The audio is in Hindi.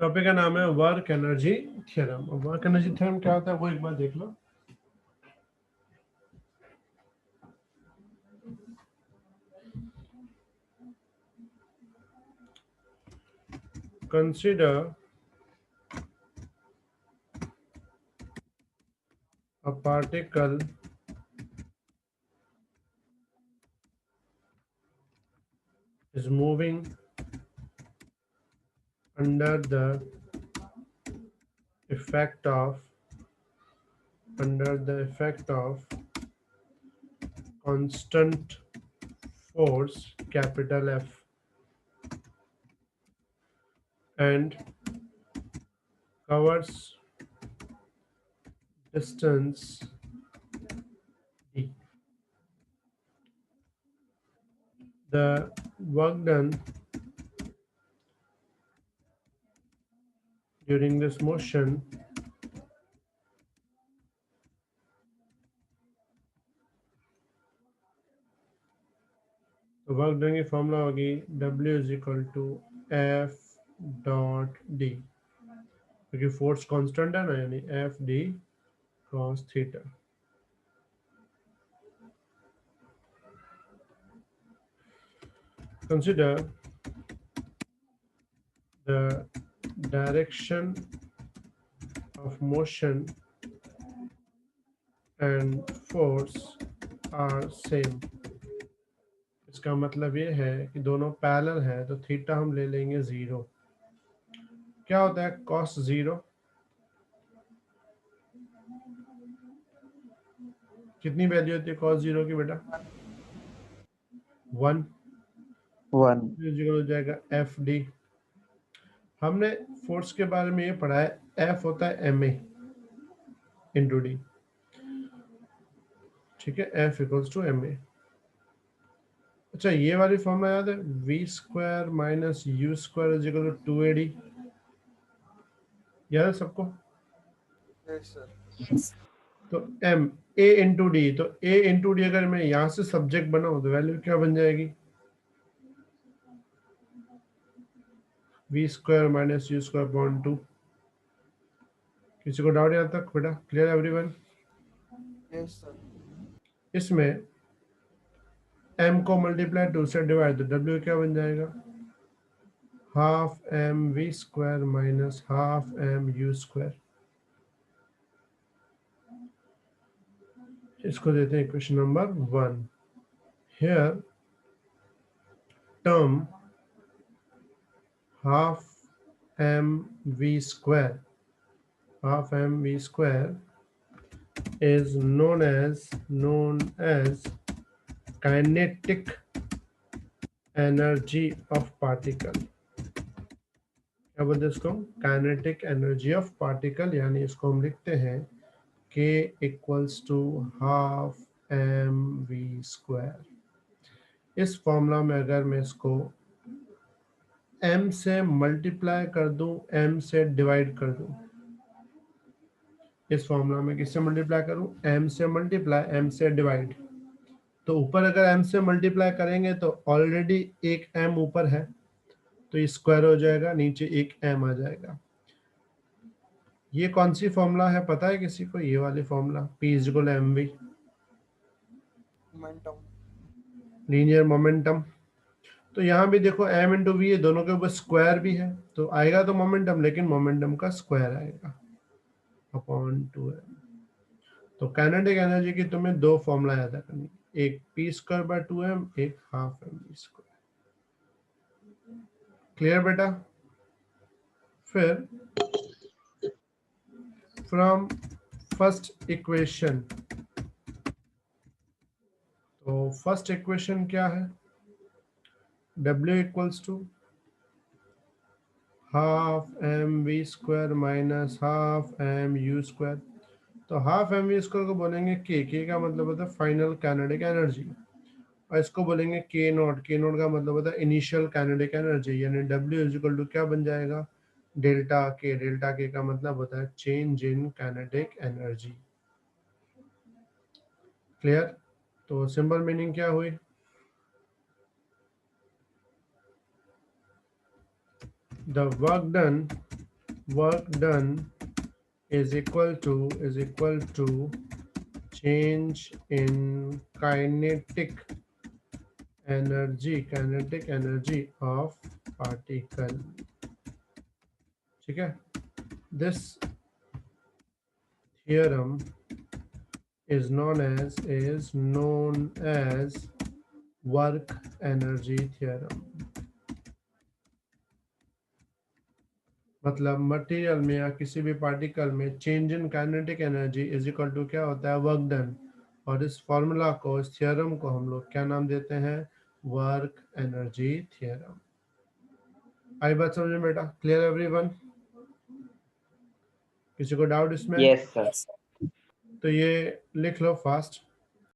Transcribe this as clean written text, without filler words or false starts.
टॉपिक का नाम है work energy theorem. Work energy theorem क्या होता है वो एक बार देख लो। Consider a particle is moving under the effect of constant force capital F and covers distance d. The work done during this motion तो वर्क डन की फॉर्मूला होगी W is equal to F dot D, क्योंकि फोर्स कांस्टेंट है ना, यानी F D cos theta. Consider the direction of motion and force are same. इसका मतलब ये है कि दोनों पैरेलल है तो थीटा हम ले लेंगे 0। क्या होता है cos 0? कितनी वैल्यू होती है cos 0 की बेटा? 1 हो जाएगा एफ डी। हमने फोर्स के बारे में ये पढ़ा है, एफ होता है एम ए इंटू डी। ठीक है, F equals to M A. अच्छा, ये वाली फॉर्मूला याद है, V square minus U square is equal to 2AD। याद है सबको? Yes sir. तो एम ए इंटू डी, तो ए इंटू डी अगर मैं यहां से सब्जेक्ट बनाऊं तो वैल्यू क्या बन जाएगी? V square minus U square upon 2। किसी को डाउट यहाँ तक बेटा? Clear everyone? Yes sir. इसमें m को मल्टीप्लाई 2 से डिवाइड, तो w क्या बन जाएगा? Half M V square minus half M U square. इसको देते हैं equation number 1। Here term half M V square is known as kinetic energy of particle। क्या बोलते हैं इसको? काइनेटिक एनर्जी ऑफ पार्टिकल, यानी इसको हम लिखते हैं k equals to half M V square. इस फॉर्मूला में अगर मैं इसको m से मल्टीप्लाई कर दूं, m से डिवाइड कर दूं, इस फॉर्मूला में किससे मल्टीप्लाई करूं? m से मल्टीप्लाई, m से डिवाइड। तो ऊपर अगर m से मल्टीप्लाई करेंगे तो ऑलरेडी एक m ऊपर है तो स्क्वायर हो जाएगा, नीचे एक m आ जाएगा। ये कौन सी फॉर्मूला है पता है किसी को? ये वाली formula, P is equal M V, momentum, linear momentum. तो यहाँ भी देखो m इंटू वी, दोनों के ऊपर स्क्वायर भी है तो आएगा तो मोमेंटम, लेकिन मोमेंटम का स्क्वायर आएगा अपॉन 2m। तो काइनेटिक एनर्जी की तुम्हें दो फॉर्मूला याद करनी, एक p स्क्वायर बाय 2m, एक half M V square. Clear बेटा? फिर फ्रॉम फर्स्ट इक्वेशन, तो फर्स्ट इक्वेशन क्या है? W equals to half M V square minus half M U square. तो हाफ एम वी स्क्वायर को बोलेंगे के का मतलब होता है फाइनल काइनेटिक एनर्जी, और इसको बोलेंगे के नॉट का मतलब होता है इनिशियल काइनेटिक एनर्जी, यानी W इज इक्वल टू क्या बन जाएगा? डेल्टा के का मतलब होता है change in kinetic energy. Clear? तो सिंपल मीनिंग क्या हुई? The work done work done is equal to change in kinetic energy of particle. ठीक है, this theorem is known as work energy theorem. मतलब मटेरियल में या किसी भी पार्टिकल में change in kinetic energy is equal to क्या होता है, वर्क डन। और इस फॉर्मूला को, इस थ्योरम को हम लोग क्या नाम देते हैं, वर्क एनर्जी थ्योरम। आई बात समझ में बेटा? Clear everyone? किसी को डाउट इसमें? Yes sir. तो ये लिख लो फास्ट,